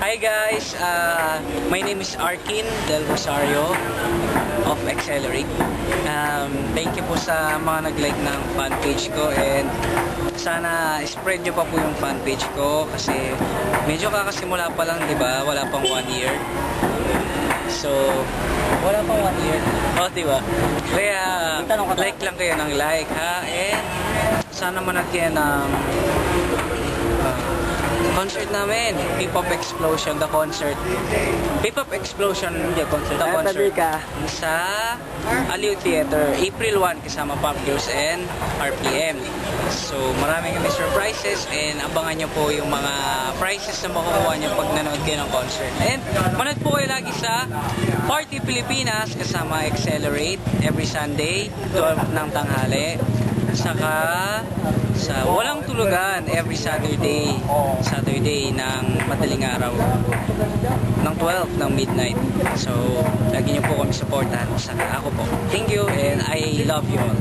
Hi guys, my name is Arkin Del Rosario of Accelerate. Thank you po sa mga nag-like ng fan page ko, and sana spread nyo pa po yung fan page ko kasi medyo kakasimula pa lang, di ba? Wala pang 1 year. So, wala pang 1 year. Oh, di ba? Kaya, like lang kayo ng like, ha? And sana manood kayo ng concert namin, P-Pop Explosion, the concert. P-Pop Explosion, the concert. Sa Aliw Theater, April 1, kasama Pop Girls and RPM. So, marami kami surprises, and abangan nyo po yung mga prizes na makukuha nyo pag nanood kayo ng concert. And manood po kayo lagi sa Party Pilipinas, kasama Accelerate, every Sunday, 12 ng tanghali. Saka sa Walang Tulugan every Saturday ng madaling araw ng 12 ng midnight. So lagi niyo po kami supportahan. Saka ako po, thank you and I love you all.